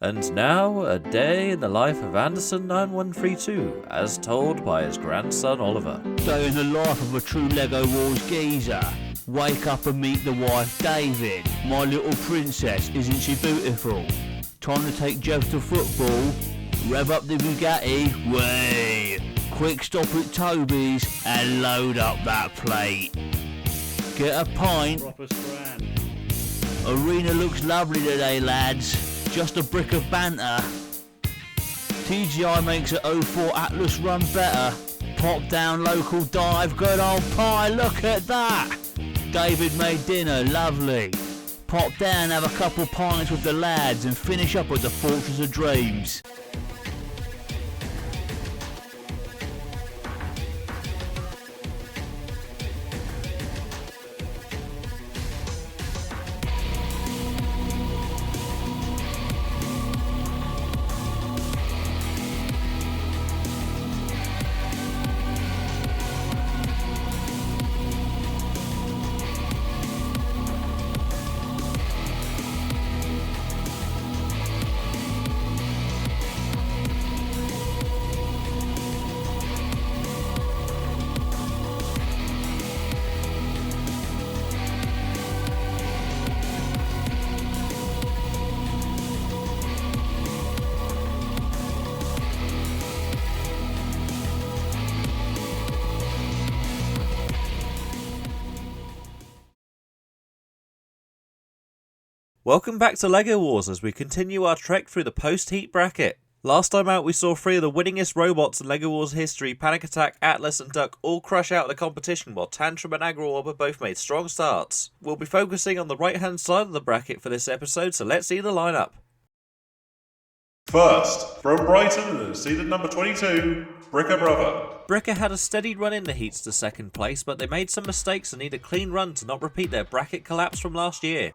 And now, a day in the life of Anderson 9132, as told by his grandson Oliver. Day in the life of a true Lego Wars geezer. Wake up and meet the wife, David. My little princess, isn't she beautiful? Time to take Jeff to football. Rev up the Bugatti. Way. Quick stop at Toby's and load up that plate. Get a pint. Arena looks lovely today, lads. Just a brick of banter. TGI makes a 04 Atlas run better. Pop down local dive, good old pie, look at that. David made dinner, lovely. Pop down, have a couple pints with the lads and finish up at the Fortress of Dreams. Welcome back to LEGO Wars as we continue our trek through the post-heat bracket. Last time out we saw three of the winningest robots in LEGO Wars history, Panic Attack, Atlas and Duck, all crush out of the competition while Tantrum and Agro-Orb both made strong starts. We'll be focusing on the right hand side of the bracket for this episode, so let's see the lineup. First, from Brighton and seeded number 22, Bricker Brother. Bricker had a steady run in the heats to second place, but they made some mistakes and need a clean run to not repeat their bracket collapse from last year.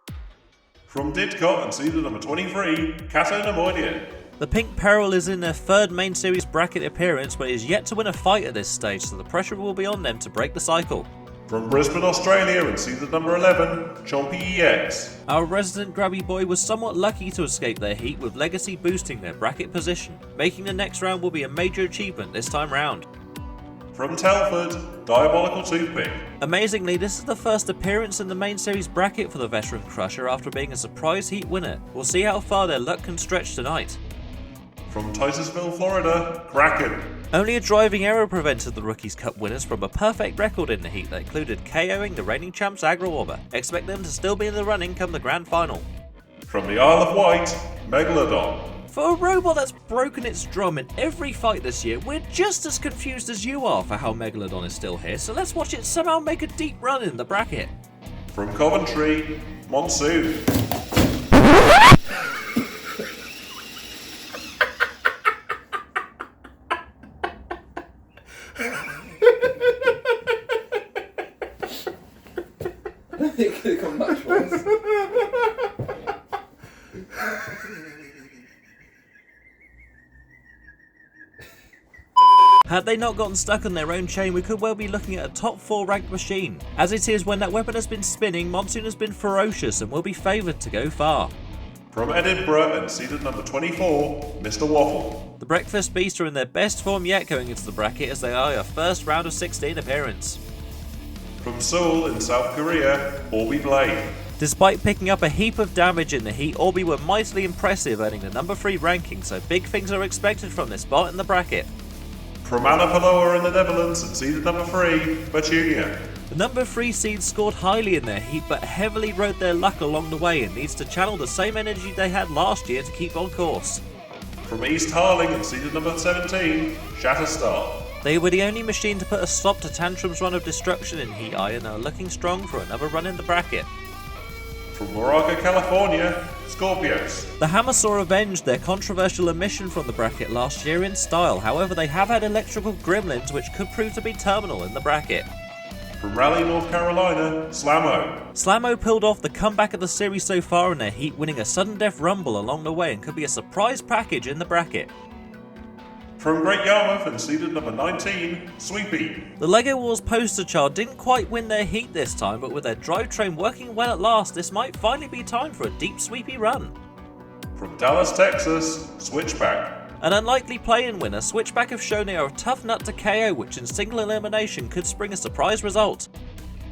From Didcot and seeded number 23, Catonamoidia. The Pink Peril is in their third main series bracket appearance, but is yet to win a fight at this stage, so the pressure will be on them to break the cycle. From Brisbane, Australia and seeded number 11, Chompy EX. Our resident grabby boy was somewhat lucky to escape their heat, with Legacy boosting their bracket position. Making the next round will be a major achievement this time round. From Telford, Diabolical Toothpick. Amazingly, this is the first appearance in the main series bracket for the veteran crusher after being a surprise heat winner. We'll see how far their luck can stretch tonight. From Titusville, Florida, Kraken. Only a driving error prevented the Rookies Cup winners from a perfect record in the heat that included KOing the reigning champs Agro-Orb. Expect them to still be in the running come the grand final. From the Isle of Wight, Megalodon. For a robot that's broken its drum in every fight this year, we're just as confused as you are for how Megalodon is still here, so let's watch it somehow make a deep run in the bracket. From Coventry, Monsoon. It could have come much worse. Had they not gotten stuck on their own chain, we could well be looking at a top 4 ranked machine. As it is, when that weapon has been spinning, Monsoon has been ferocious and will be favoured to go far. From Edinburgh and seeded number 24, Mr. Waffle. The Breakfast Beast are in their best form yet going into the bracket as they are a first round of 16 appearance. From Seoul in South Korea, Orby Blade. Despite picking up a heap of damage in the heat, Orby were mightily impressive, earning the number 3 ranking, so big things are expected from this spot in the bracket. From Anapaloa in the Netherlands and seeded number 3, Petunia. The number 3 seeds scored highly in their heat but heavily rode their luck along the way and needs to channel the same energy they had last year to keep on course. From East Harling and seeded number 17, Shatterstar. They were the only machine to put a stop to Tantrum's run of destruction in Heat Eye and are looking strong for another run in the bracket. From Morocco, California, Scorpios. The Hammer saw avenged their controversial omission from the bracket last year in style, however they have had electrical gremlins which could prove to be terminal in the bracket. From Raleigh, North Carolina, Slammo. Slammo pulled off the comeback of the series so far in their heat, winning a sudden death rumble along the way and could be a surprise package in the bracket. From Great Yarmouth and seeded number 19, Sweepy. The LEGO Wars poster child didn't quite win their heat this time, but with their drivetrain working well at last, this might finally be time for a deep Sweepy run. From Dallas, Texas, Switchback. An unlikely play-in winner, Switchback have shown they are a tough nut to KO, which in single elimination could spring a surprise result.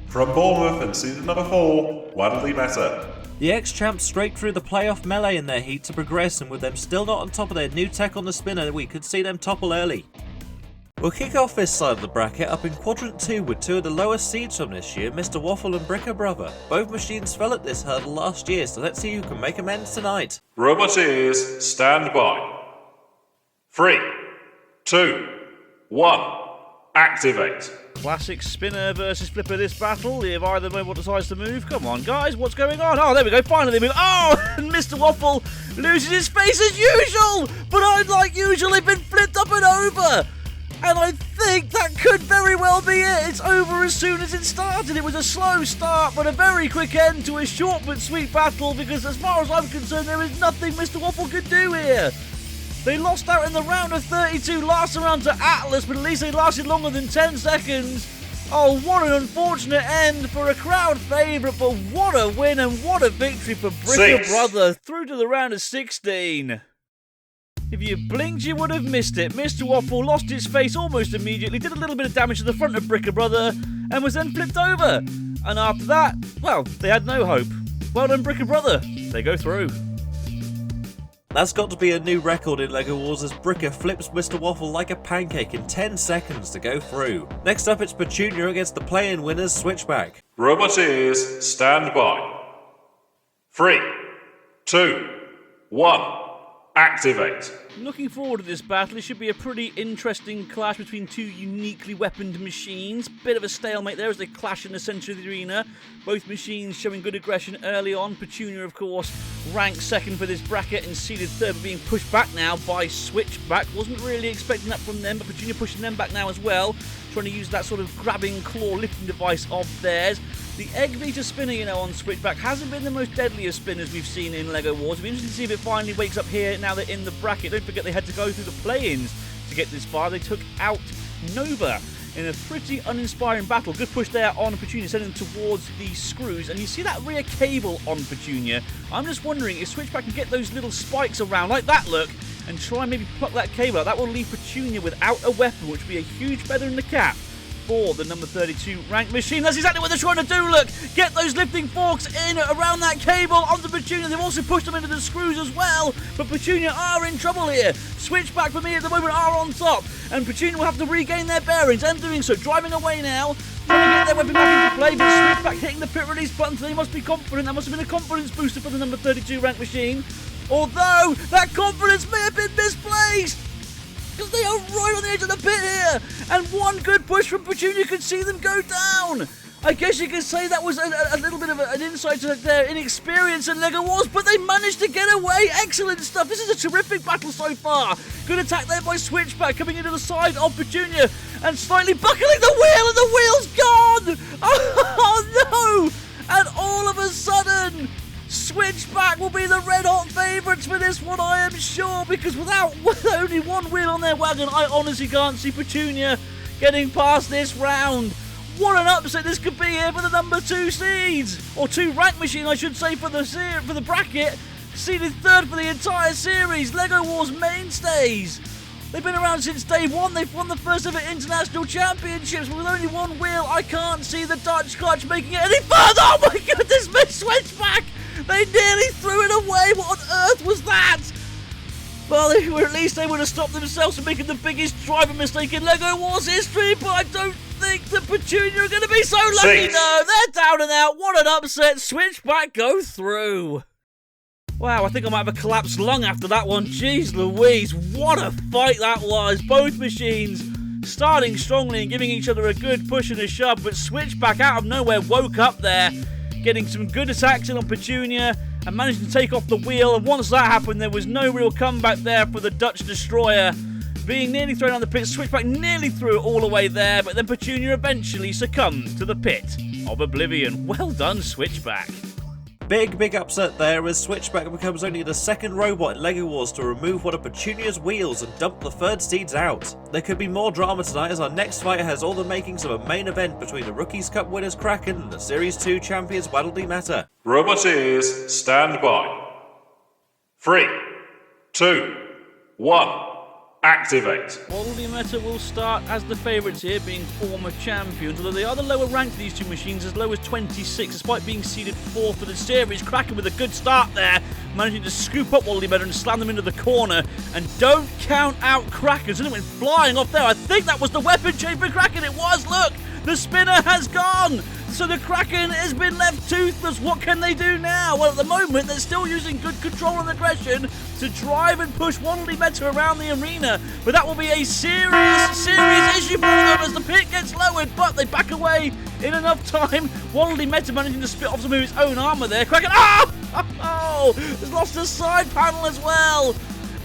From Bournemouth and seeded number 4, Waddley Meta. The ex-champs straight through the playoff melee in their heat to progress, and with them still not on top of their new tech on the spinner, we could see them topple early. We'll kick off this side of the bracket up in Quadrant 2 with two of the lowest seeds from this year, Mr. Waffle and Bricker Brother. Both machines fell at this hurdle last year, so let's see who can make amends tonight. Roboteers, stand by. 3, 2, 1, activate. Classic spinner versus flipper this battle. If either mobile decides to move, come on guys, what's going on? Oh, there we go, finally they move. Oh, and Mr. Waffle loses his face as usual, but unlike usual, they've been flipped up and over. And I think that could very well be it. It's over as soon as it started. It was a slow start, but a very quick end to a short but sweet battle, because as far as I'm concerned, there is nothing Mr. Waffle could do here. They lost out in the round of 32 last round to Atlas, but at least they lasted longer than 10 seconds. Oh, what an unfortunate end for a crowd favourite, but what a win and what a victory for Bricker Brother, through to the round of 16. If you blinked, you would have missed it. Mr. Waffle lost its face almost immediately, did a little bit of damage to the front of Bricker Brother, and was then flipped over. And after that, well, they had no hope. Well done, Bricker Brother. They go through. That's got to be a new record in LEGO Wars as Bricker flips Mr. Waffle like a pancake in 10 seconds to go through. Next up, it's Patun against the play-in winners, Switchback. Roboteers, stand by. 3, 2, 1, activate. Looking forward to this battle, it should be a pretty interesting clash between two uniquely weaponed machines. Bit of a stalemate there as they clash in the centre of the arena. Both machines showing good aggression early on. Patun, of course, ranked second for this bracket and seeded third, but being pushed back now by Switchback. Wasn't really expecting that from them, but Patun pushing them back now as well. Trying to use that sort of grabbing claw lifting device of theirs. The egg beater spinner, you know, on Switchback hasn't been the most deadly of spinners we've seen in LEGO Wars. It'll be interesting to see if it finally wakes up here now they're in the bracket. Don't forget they had to go through the play-ins to get this far. They took out Nova in a pretty uninspiring battle. Good push there on Petunia, sending them towards the screws. And you see that rear cable on Petunia. I'm just wondering if Switchback can get those little spikes around like that, look, and try and maybe pluck that cable out. That will leave Petunia without a weapon, which would be a huge feather in the cap for the number 32 ranked machine. That's exactly what they're trying to do, look! Get those lifting forks in around that cable onto Petunia. They've also pushed them into the screws as well, but Petunia are in trouble here. Switchback for me at the moment are on top, and Petunia will have to regain their bearings, and doing so, driving away now, trying to get their weapon back into play, but Switchback hitting the pit release button, so they must be confident. That must have been a confidence booster for the number 32 ranked machine, although that confidence may have been misplaced, because they are right on the edge of the pit here, and one good push from Petunia could see them go down. I guess you could say that was a little bit of an insight to their inexperience in LEGO Wars, but they managed to get away. Excellent stuff. This is a terrific battle so far. Good attack there by Switchback, coming into the side of Petunia and slightly buckling the wheel, and the wheel's gone. Oh no! And all of a sudden, Switchback will be the red-hot favourites for this one, I am sure, because with only one wheel on their wagon, I honestly can't see Petunia getting past this round. What an upset this could be here for the number 2 seeds, or 2 rank machine, I should say, for the bracket, seeded third for the entire series, LEGO Wars mainstays. They've been around since day one. They've won the first ever international championships, but with only one wheel, I can't see the Dutch clutch making it any further. Oh my goodness, Miss Switchback! They nearly threw it away. What on earth was that? Well, they were at least able to stop themselves from making the biggest driver mistake in LEGO Wars history, but I don't think the Petunia are going to be so lucky. No, they're down and out. What an upset. Switchback go through. Wow, I think I might have a collapsed lung after that one. Jeez Louise, what a fight that was. Both machines starting strongly and giving each other a good push and a shove, but Switchback out of nowhere woke up there, getting some good attacks in on Petunia and managing to take off the wheel. And once that happened, there was no real comeback there for the Dutch destroyer. Being nearly thrown on the pit, Switchback nearly threw it all the way there, but then Petunia eventually succumbed to the pit of oblivion. Well done, Switchback. Big upset there as Switchback becomes only the second robot in LEGO Wars to remove one of Petunia's wheels and dump the third seeds out. There could be more drama tonight as our next fight has all the makings of a main event between the Rookies Cup winners Kraken and the Series 2 champions Waddle Meta. Roboteers, stand by. 3, 2, 1. Activate. Orby Meta will start as the favourites here, being former champions, although they are the lower ranked of these two machines, as low as 26, despite being seeded 4th for the series. Kraken with a good start there, managing to scoop up Orby Meta and slam them into the corner. And don't count out Kraken, so it went flying off there. I think that was the weapon chamber Kraken. It was, look! The spinner has gone! So the Kraken has been left toothless. What can they do now? Well, at the moment, they're still using good control and aggression to drive and push Orby Meta around the arena. But that will be a serious issue for them as the pit gets lowered. But they back away in enough time. Orby Meta managing to spit off some of his own armor there. Kraken, oh! Has lost a side panel as well.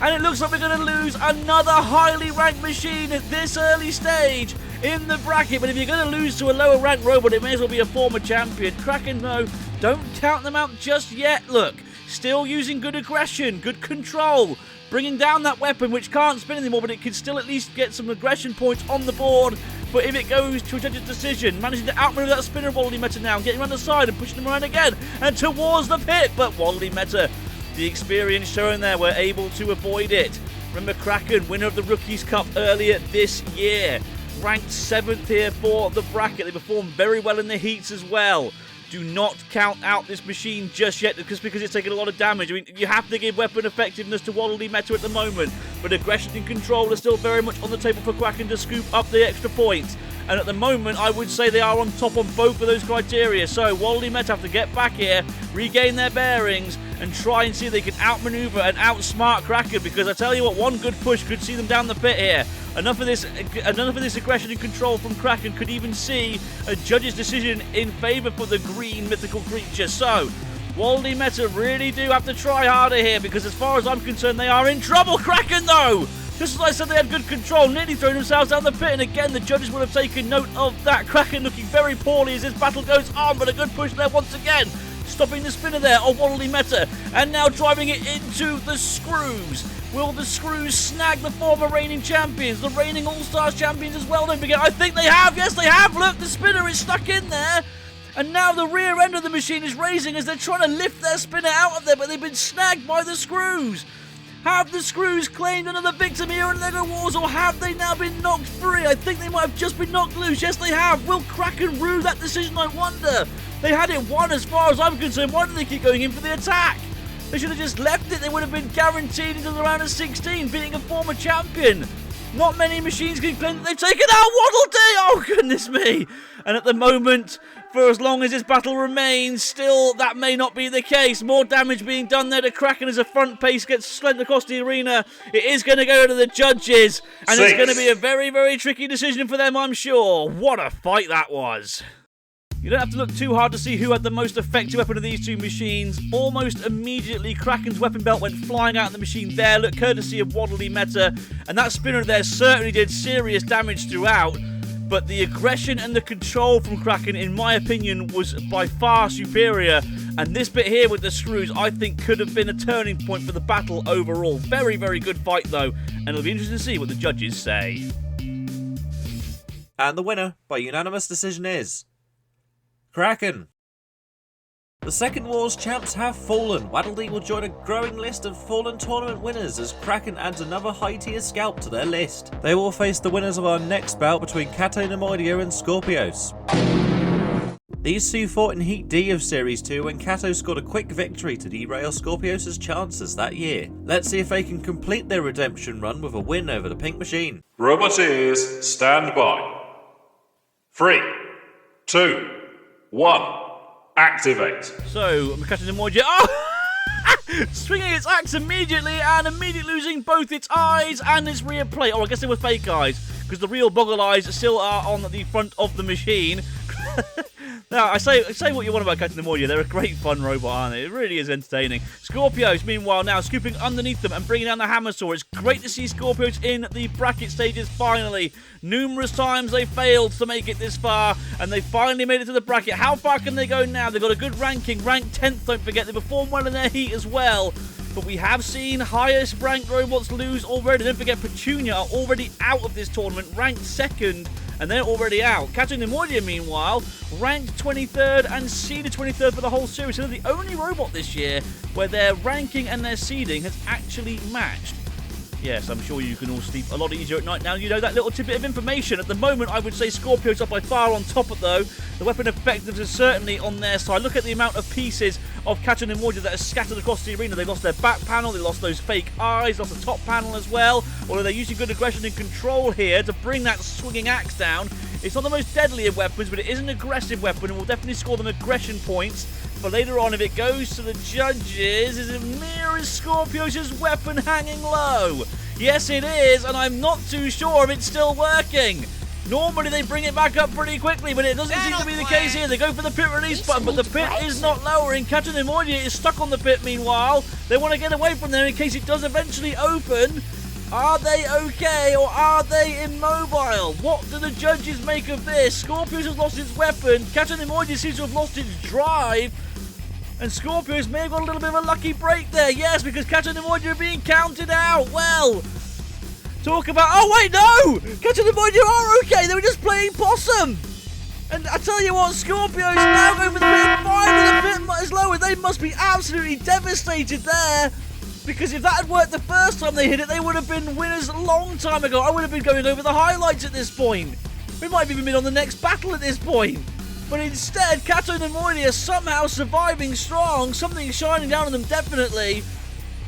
And it looks like we're going to lose another highly ranked machine at this early stage in the bracket. But if you're going to lose to a lower ranked robot, it may as well be a former champion. Kraken, though, don't count them out just yet. Look, still using good aggression, good control, bringing down that weapon, which can't spin anymore, but it can still at least get some aggression points on the board. But if it goes to a judge's decision, managing to outmaneuver that spinner of Orby Meta now, getting around the side and pushing him around again and towards the pit. But Orby Meta, the experience shown there, were able to avoid it. Remember, Kraken, winner of the Rookies Cup earlier this year, ranked 7th here for the bracket. They performed very well in the heats as well. Do not count out this machine just yet, because it's taken a lot of damage. I mean, you have to give weapon effectiveness to Orby Meta at the moment, but aggression and control are still very much on the table for Kraken to scoop up the extra points. And at the moment, I would say they are on top on both of those criteria. So Orby Meta have to get back here, regain their bearings, and try and see if they can outmaneuver and outsmart Kraken, because I tell you what, one good push could see them down the pit here. Enough of this aggression and control from Kraken could even see a judge's decision in favour for the green mythical creature. So Orby Meta really do have to try harder here, because as far as I'm concerned, they are in trouble. Kraken, though, just as I said, they had good control, nearly throwing themselves down the pit, and again, the judges would have taken note of that. Kraken looking very poorly as this battle goes on, but a good push there once again, stopping the spinner there of Orby Meta, and now driving it into the screws. Will the screws snag the former reigning champions, the reigning All-Stars champions as well? Don't forget, I think they have, yes they have, look, the spinner is stuck in there. And now the rear end of the machine is raising as they're trying to lift their spinner out of there, but they've been snagged by the screws. Have the screws claimed another victim here in LEGO Wars, or have they now been knocked free? I think they might have just been knocked loose. Yes, they have. Will Kraken rue that decision, I wonder? They had it won as far as I'm concerned. Why did they keep going in for the attack? They should have just left it. They would have been guaranteed into the round of 16, beating a former champion. Not many machines can claim that they've taken out Waddle Dee. Oh, goodness me. And at the moment, for as long as this battle remains, still that may not be the case. More damage being done there to Kraken as a front pace gets sent across the arena. It is going to go to the judges, and it's going to be a very, very tricky decision for them, I'm sure. What a fight that was. You don't have to look too hard to see who had the most effective weapon of these two machines. Almost immediately, Kraken's weapon belt went flying out of the machine there, look, courtesy of Orby Meta, and that spinner there certainly did serious damage throughout. But the aggression and the control from Kraken, in my opinion, was by far superior. And this bit here with the screws, I think, could have been a turning point for the battle overall. Very, very good fight, though. And it'll be interesting to see what the judges say. And the winner, by unanimous decision, is Kraken. The Second Wars champs have fallen. Waddle Dee will join a growing list of fallen tournament winners as Kraken adds another high-tier scalp to their list. They will face the winners of our next bout between CUTOUT and Scorpios. These two fought in Heat D of Series 2 when CUTOUT scored a quick victory to derail Scorpios' chances that year. Let's see if they can complete their redemption run with a win over the Pink Machine. Roboteers, stand by. 3, 2, 1. Activate. So, I'm catching the Moja. Oh! Swinging its axe immediately and immediately losing both its eyes and its rear plate. Oh, I guess they were fake eyes, because the real boggle eyes still are on the front of the machine. Now, I say what you want about Captain Moja. They're a great fun robot, aren't they? It really is entertaining. Scorpios, meanwhile, now scooping underneath them and bringing down the hammer saw. It's great to see Scorpios in the bracket stages finally. Numerous times they failed to make it this far, and they finally made it to the bracket. How far can they go now? They've got a good ranking. Ranked 10th, don't forget. They performed well in their heat as well. But we have seen highest ranked robots lose already. Don't forget, Patun are already out of this tournament, ranked 2nd and they're already out. Katun and Moidia, meanwhile, ranked 23rd and seeded 23rd for the whole series. So they're the only robot this year where their ranking and their seeding has actually matched. Yes, I'm sure you can all sleep a lot easier at night now. You know that little tidbit of information. At the moment, I would say Scorpios are by far on top of though. The weapon effectiveness is certainly on their side. Look at the amount of pieces of Katun and Moidia that are scattered across the arena. They lost their back panel, they lost those fake eyes, lost the top panel as well. Although they're using good aggression and control here to bring that swinging axe down. It's not the most deadly of weapons, but it is an aggressive weapon and will definitely score them aggression points. But later on, if it goes to the judges, is it Mirror's Scorpios' weapon hanging low? Yes, it is, and I'm not too sure if it's still working. Normally, they bring it back up pretty quickly, but it doesn't seem to be the case here. They go for the pit release button, but the pit is not lowering. Katun and Moidia is stuck on the pit, meanwhile. They want to get away from there in case it does eventually open. Are they okay, or are they immobile? What do the judges make of this? Scorpios has lost its weapon. Katun and Moidia seems to have lost its drive. And Scorpios may have got a little bit of a lucky break there. Yes, because Katun and Moidia are being counted out. Well, talk about... Oh, wait, no! Katun and Moidia are okay. They were just playing possum. And I tell you what, Scorpios now go for the pit 5 and the pit is lower. They must be absolutely devastated there. Because if that had worked the first time they hit it, they would have been winners a long time ago. I would have been going over the highlights at this point. We might have even been on the next battle at this point. But instead, Katun and Moidia are somehow surviving strong. Something shining down on them, definitely.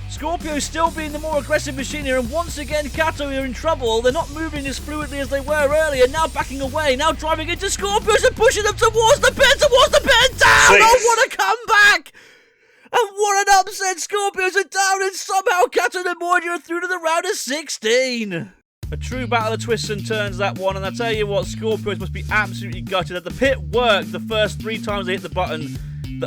Scorpio still being the more aggressive machine here. And once again, Katun are in trouble. They're not moving as fluidly as they were earlier. Now backing away. Now driving into Scorpios and pushing them towards the pit. Down! Oh, what a comeback! And what an upset. Scorpios are down. And somehow Katun and Moidia are through to the round of 16. A true battle of twists and turns, that one, and I tell you what, Scorpios must be absolutely gutted that the pit worked the first 3 times they hit the button.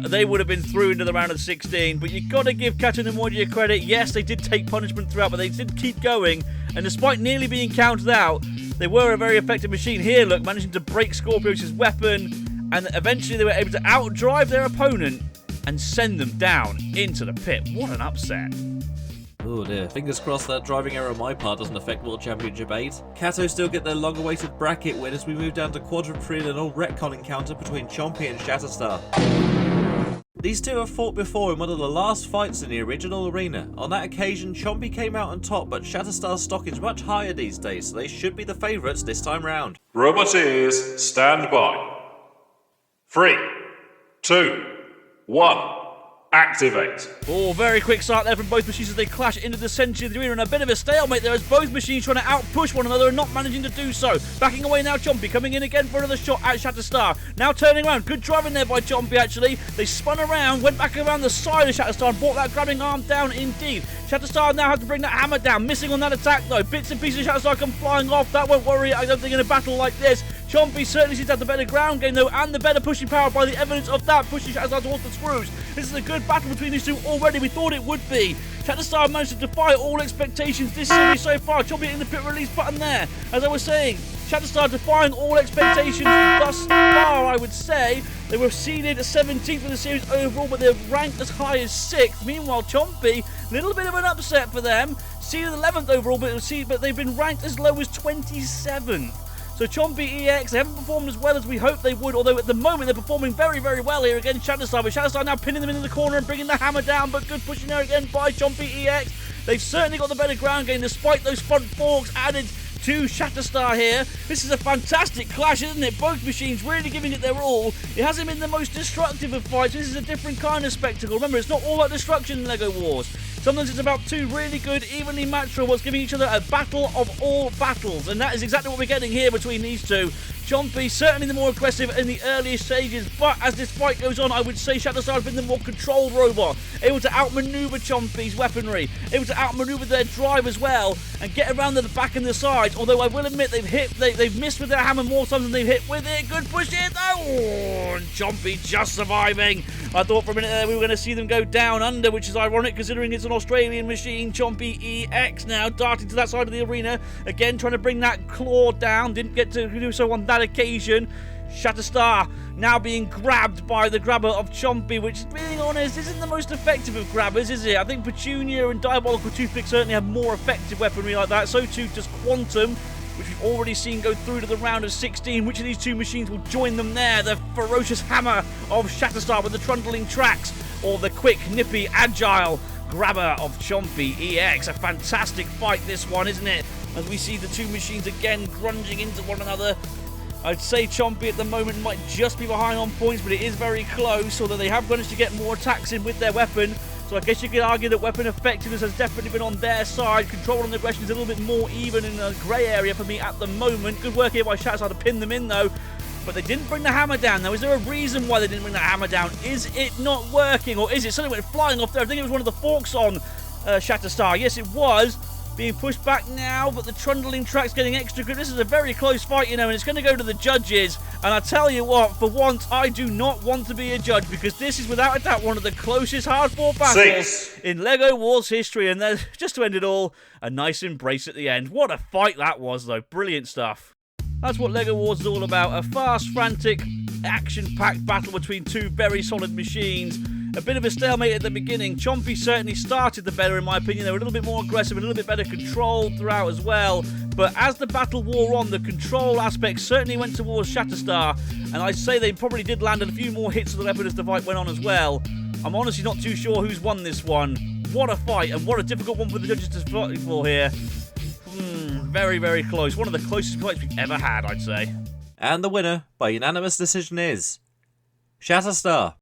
They would have been through into the round of 16, but you've got to give Katun and Moidia credit. Yes, they did take punishment throughout, but they did keep going, and despite nearly being counted out, they were a very effective machine. Here, look, managing to break Scorpios' weapon, and eventually they were able to outdrive their opponent and send them down into the pit. What an upset. Oh dear. Fingers crossed that driving error on my part doesn't affect World Championship 8. Kato still get their long-awaited bracket win as we move down to Quadrant 3 in an old retcon encounter between Chompy and Shatterstar. These two have fought before in one of the last fights in the original arena. On that occasion, Chompy came out on top, but Shatterstar's stock is much higher these days, so they should be the favourites this time round. Roboteers, stand by. 3, 2, 1. Activate. Oh, very quick start there from both machines as they clash into the centre of the arena, and a bit of a stalemate there as both machines trying to outpush one another and not managing to do so. Backing away now, Chompy coming in again for another shot at Shatterstar. Now turning around, good driving there by Chompy actually. They spun around, went back around the side of Shatterstar and brought that grabbing arm down indeed. Shatterstar now has to bring that hammer down, missing on that attack though. Bits and pieces of Shatterstar come flying off, that won't worry I don't think in a battle like this. Chompy certainly seems to have the better ground game though, and the better pushing power by the evidence of that, pushing Shatterstar towards the screws. This is a good battle between these two already, we thought it would be. Shatterstar managed to defy all expectations this series so far. Chompy hitting the pit release button there. As I was saying, Shatterstar defying all expectations thus far, I would say. They were seeded 17th in the series overall, but they're ranked as high as 6th. Meanwhile, Chompy, a little bit of an upset for them. Seeded 11th overall, but they've been ranked as low as 27th. So Chompy EX, they haven't performed as well as we hoped they would, although at the moment they're performing very, very well here against Shatterstar. But Shatterstar now pinning them into the corner and bringing the hammer down, but good pushing there again by Chompy EX. They've certainly got the better ground game despite those front forks added to Shatterstar here. This is a fantastic clash, isn't it? Both machines really giving it their all. It hasn't been the most destructive of fights. This is a different kind of spectacle. Remember, it's not all about destruction in LEGO Wars. Sometimes it's about two really good, evenly matched robots giving each other a battle of all battles. And that is exactly what we're getting here between these two. Chompy certainly the more aggressive in the earlier stages, but as this fight goes on, I would say Shatterstar has been the more controlled robot, able to outmaneuver Chompy's weaponry, able to outmaneuver their drive as well, and get around to the back and the sides. Although I will admit they've missed with their hammer more times than they've hit with it. Good push here though, and Chompy just surviving. I thought for a minute there we were going to see them go down under, which is ironic considering it's an Australian machine. Chompy EX now darting to that side of the arena, again trying to bring that claw down. Didn't get to do so on that occasion. Shatterstar now being grabbed by the grabber of Chompy, which, being honest, isn't the most effective of grabbers, is it? I think Petunia and Diabolical Toothpick certainly have more effective weaponry like that. So too does Quantum. which we've already seen go through to the round of 16. Which of these two machines will join them there? The ferocious hammer of Shatterstar with the trundling tracks, or the quick, nippy, agile grabber of Chompy EX. A fantastic fight, this one, isn't it? As we see the two machines again grunging into one another. I'd say Chompy at the moment might just be behind on points, but it is very close, although they have managed to get more attacks in with their weapon. So I guess you could argue that weapon effectiveness has definitely been on their side. Control on aggression is a little bit more even in a grey area for me at the moment. Good work here by Shatterstar to pin them in, though. But they didn't bring the hammer down. Now, is there a reason why they didn't bring the hammer down? Is it not working, or is it something went flying off there? I think it was one of the forks on Shatterstar. Yes, it was. Being pushed back now, but the trundling track's getting extra grip. This is a very close fight, you know, and it's going to go to the judges. And I tell you what, for once, I do not want to be a judge, because this is without a doubt one of the closest hardcore battles in LEGO Wars history. And then, just to end it all, a nice embrace at the end. What a fight that was, though. Brilliant stuff. That's what LEGO Wars is all about. A fast, frantic, action-packed battle between two very solid machines. A bit of a stalemate at the beginning. Chompy certainly started the better, in my opinion. They were a little bit more aggressive, a little bit better controlled throughout as well. But as the battle wore on, the control aspect certainly went towards Shatterstar. And I'd say they probably did land a few more hits of the weapon as the fight went on as well. I'm honestly not too sure who's won this one. What a fight, and what a difficult one for the judges to fight for here. Very, very close. One of the closest fights we've ever had, I'd say. And the winner, by unanimous decision, is Shatterstar.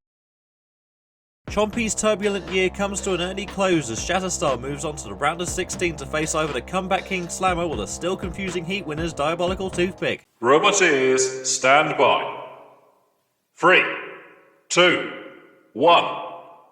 Chompy's turbulent year comes to an early close as Shatterstar moves on to the round of 16 to face either the comeback king Slammo or the still confusing heat winner's diabolical toothpick. Robot ears, stand by. 3, 2, 1.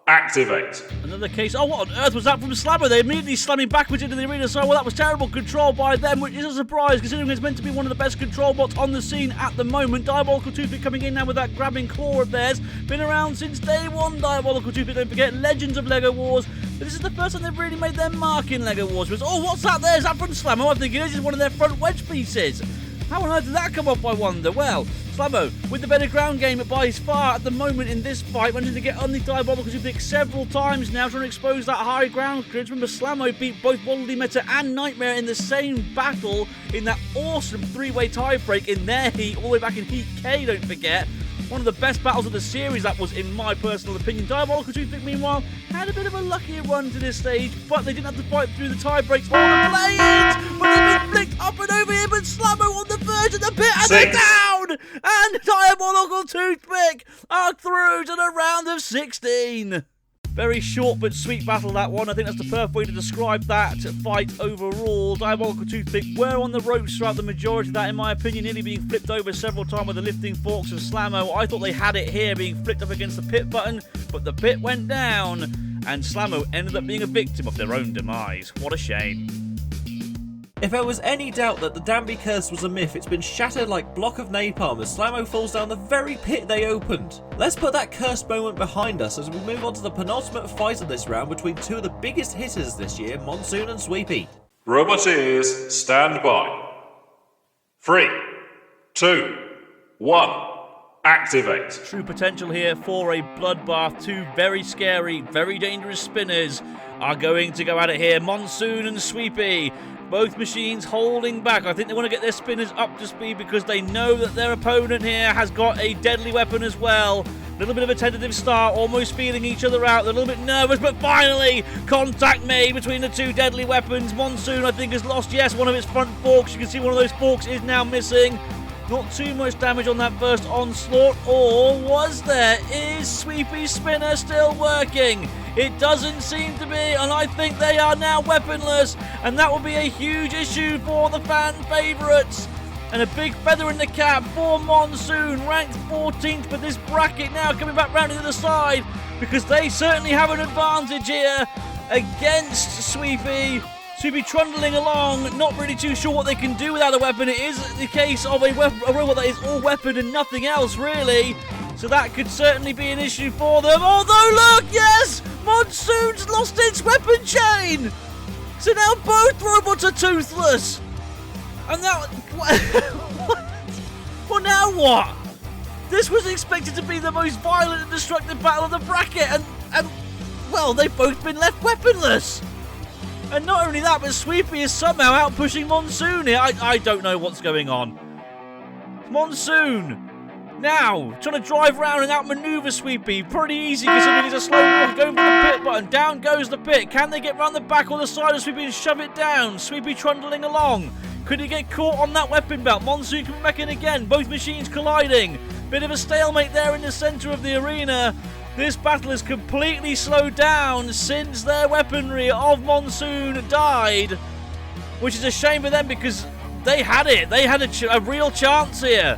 Activate. Another case. Oh, what on earth was that from Slammo? They immediately slamming backwards into the arena. So, well, that was terrible control by them, which is a surprise considering it's meant to be one of the best control bots on the scene at the moment. Diabolical Toothpick coming in now with that grabbing claw of theirs. Been around since day one, Diabolical Toothpick. Don't forget, legends of LEGO Wars. But this is the first time they've really made their mark in LEGO Wars. Oh, what's that there? Is that from Slammo? I think it is. It's one of their front wedge pieces. How on earth did that come off, I wonder? Well, Slammo, with the better ground game by far at the moment in this fight, managing to get on the Diabolical Toothpick several times now, trying to expose that high ground clearance. Remember, Slammo beat both Waddle Meta and Nightmare in the same battle in that awesome three-way tie break in their heat, all the way back in Heat K, don't forget. One of the best battles of the series, that was, in my personal opinion. Diabolical Toothpick, meanwhile, had a bit of a luckier run to this stage, but they didn't have to fight through the tie breaks or the blades, but they've been flicked up and over here, but Slammo on the verge of the pit, and they're down! And Diabolical Toothpick are through to the round of 16. Very short but sweet battle, that one. I think that's the perfect way to describe that fight overall. Diabolical Toothpick were on the ropes throughout the majority of that, in my opinion, nearly being flipped over several times with the lifting forks of Slammo. I thought they had it here, being flipped up against the pit button, but the pit went down, and Slammo ended up being a victim of their own demise. What a shame. If there was any doubt that the Danby curse was a myth, it's been shattered like block of napalm as Slammo falls down the very pit they opened. Let's put that cursed moment behind us as we move on to the penultimate fight of this round between two of the biggest hitters this year, Monsoon and Sweepy. Robot ears, stand by. 3, 2, 1. Activate. True potential here for a bloodbath. Two very scary, very dangerous spinners are going to go at it here. Monsoon and Sweepy. Both machines holding back. I think they want to get their spinners up to speed because they know that their opponent here has got a deadly weapon as well. A little bit of a tentative start, almost feeling each other out. They're a little bit nervous, but finally, contact made between the two deadly weapons. Monsoon, I think, has lost, yes, one of its front forks. You can see one of those forks is now missing. Not too much damage on that first onslaught, or was there? Is Sweepy's spinner still working? It doesn't seem to be, and I think they are now weaponless, and that will be a huge issue for the fan favourites. And a big feather in the cap for Monsoon, ranked 14th for this bracket now, coming back round to the other side, because they certainly have an advantage here against Sweepy. Sweepy trundling along, not really too sure what they can do without a weapon. It is the case of a robot that is all weapon and nothing else, really. So that could certainly be an issue for them. Although, look, yes! Monsoon's lost its weapon chain! So now both robots are toothless! And now... what? Well, now what? This was expected to be the most violent and destructive battle of the bracket, and well, they've both been left weaponless! And not only that, but Sweepy is somehow out pushing Monsoon here. I don't know what's going on. Monsoon! Now, trying to drive around and outmaneuver Sweepy. Pretty easy considering he's a slow walk going for the pit button. Down goes the pit. Can they get round the back or the side of Sweepy and shove it down? Sweepy trundling along. Could he get caught on that weapon belt? Monsoon coming back in again. Both machines colliding. Bit of a stalemate there in the centre of the arena. This battle is completely slowed down since their weaponry of Monsoon died. Which is a shame for them because they had it. They had a real chance here.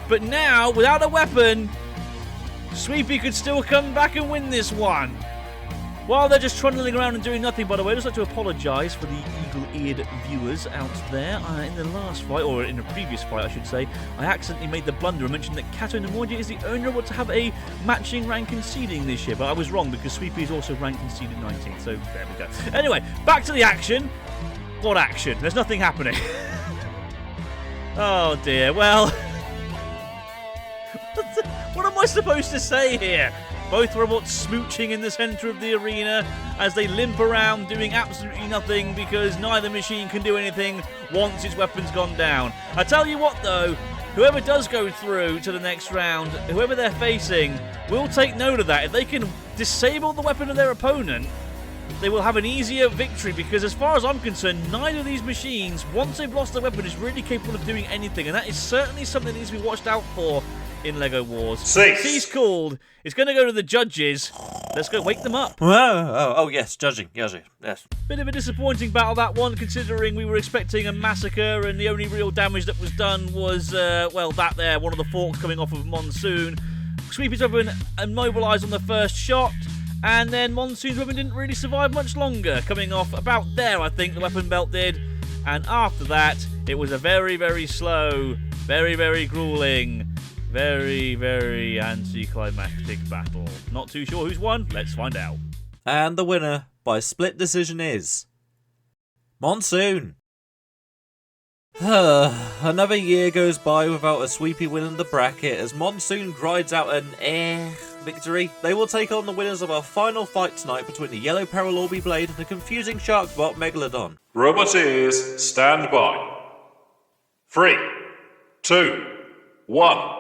But now, without a weapon, Sweepy could still come back and win this one. While they're just trundling around and doing nothing, by the way, I'd just like to apologise for the eagle-eared viewers out there. In the last fight, or in the previous fight, I should say, I accidentally made the blunder and mentioned that CUTOUT is the only robot to have a matching rank and seeding this year. But I was wrong because Sweepy is also ranked and seeded 19th. So there we go. Anyway, back to the action. What action? There's nothing happening. Oh dear. Well, what am I supposed to say here? Both robots smooching in the centre of the arena as they limp around doing absolutely nothing because neither machine can do anything once its weapon's gone down. I tell you what though, whoever does go through to the next round, whoever they're facing, will take note of that. If they can disable the weapon of their opponent, they will have an easier victory because as far as I'm concerned, neither of these machines, once they've lost their weapon, is really capable of doing anything, and that is certainly something that needs to be watched out for in LEGO Wars. 6. He's called. It's going to go to the judges. Let's go wake them up. Oh, yes, judging, yes. Bit of a disappointing battle, that one, considering we were expecting a massacre and the only real damage that was done was, well, that there, one of the forks coming off of Monsoon. Sweepy's weapon immobilised on the first shot, and then Monsoon's weapon didn't really survive much longer, coming off about there, I think, the weapon belt did. And after that, it was a very, very slow, very, very grueling, very, very anticlimactic battle. Not too sure who's won. Let's find out. And the winner by split decision is Monsoon. Another year goes by without a Sweepy win in the bracket as Monsoon grides out an victory. They will take on the winners of our final fight tonight between the yellow Peril Orby Blade and the confusing shark bot Megalodon. Roboteers, stand by. 3, 2, 1.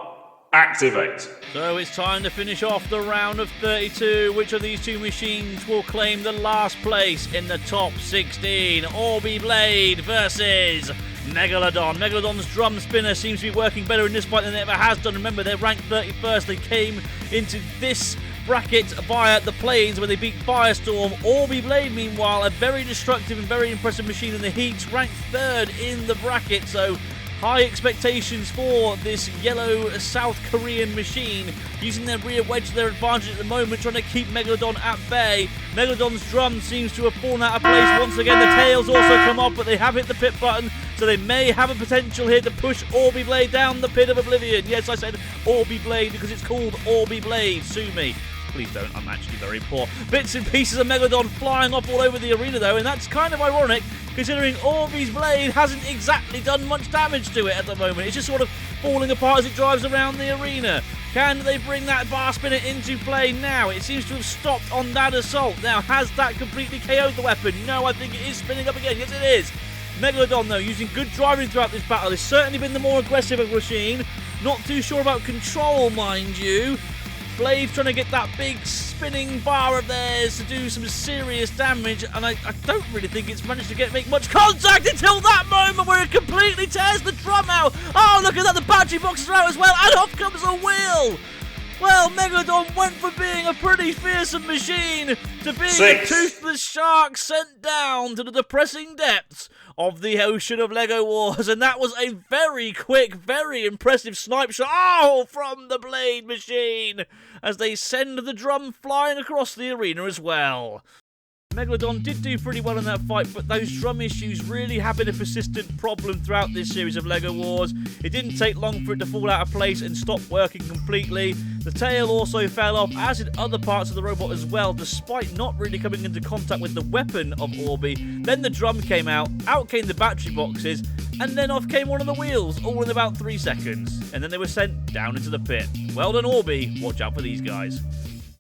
Activate. So it's time to finish off the round of 32. Which of these two machines will claim the last place in the top 16? Orby Blade versus Megalodon. Megalodon's drum spinner seems to be working better in this fight than it ever has done. Remember, they're ranked 31st. They came into this bracket via the plains where they beat Firestorm. Orby Blade, meanwhile, a very destructive and very impressive machine in the heats, ranked 3rd in the bracket. So high expectations for this yellow South Korean machine, using their rear wedge to their advantage at the moment, trying to keep Megalodon at bay. Megalodon's drum seems to have fallen out of place once again. The tails also come off, but they have hit the pit button, so they may have a potential here to push Orby Blade down the pit of oblivion. Yes, I said Orby Blade because it's called Orby Blade. Sue me. Please don't, I'm actually very poor. Bits and pieces of Megalodon flying off all over the arena though, and that's kind of ironic considering Orby's blade hasn't exactly done much damage to it at the moment. It's just sort of falling apart as it drives around the arena. Can they bring that bar spinner into play now? It seems to have stopped on that assault. Now, has that completely KO'd the weapon? No, I think it is spinning up again. Yes, it is. Megalodon, though, using good driving throughout this battle, has certainly been the more aggressive of machine. Not too sure about control, mind you. Blade trying to get that big spinning bar of theirs to do some serious damage, and I don't really think it's managed to make much contact until that moment where it completely tears the drum out. Oh, look at that, the battery boxes are out as well, and off comes a wheel. Well, Megalodon went from being a pretty fearsome machine to being a toothless shark sent down to the depressing depths of the ocean of LEGO Wars, and that was a very quick, very impressive snipe shot from the Blade machine as they send the drum flying across the arena as well. Megalodon did do pretty well in that fight, but those drum issues really have been a persistent problem throughout this series of LEGO Wars. It didn't take long for it to fall out of place and stop working completely. The tail also fell off, as did other parts of the robot as well, despite not really coming into contact with the weapon of Orby. Then the drum came out came the battery boxes, and then off came one of the wheels, all in about 3 seconds. And then they were sent down into the pit. Well done, Orby. Watch out for these guys.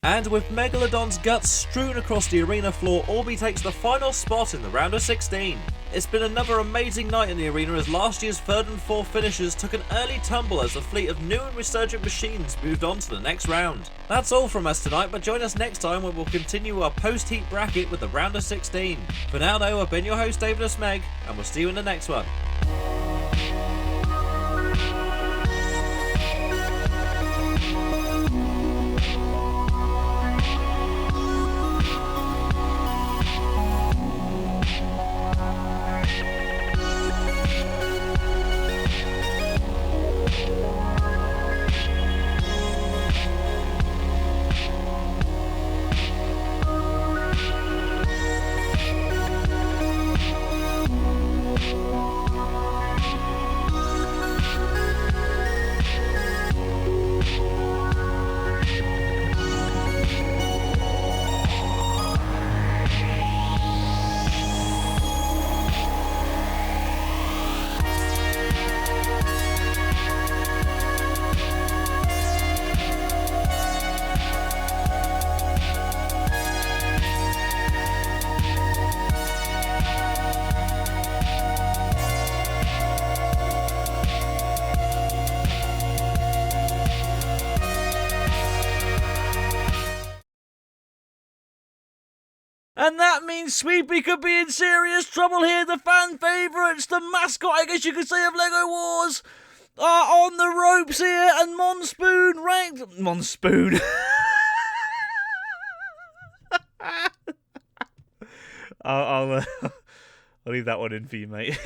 And with Megalodon's guts strewn across the arena floor, Orby takes the final spot in the round of 16. It's been another amazing night in the arena as last year's 3rd and 4th finishers took an early tumble as the fleet of new and resurgent machines moved on to the next round. That's all from us tonight, but join us next time when we'll continue our post-heat bracket with the round of 16. For now though, I've been your host David of Smeg, and we'll see you in the next one. And that means Sweepy could be in serious trouble here. The fan favourites, the mascot, I guess you could say, of LEGO Wars, are on the ropes here. And Monsoon ranked... Monsoon. I'll leave that one in for you, mate.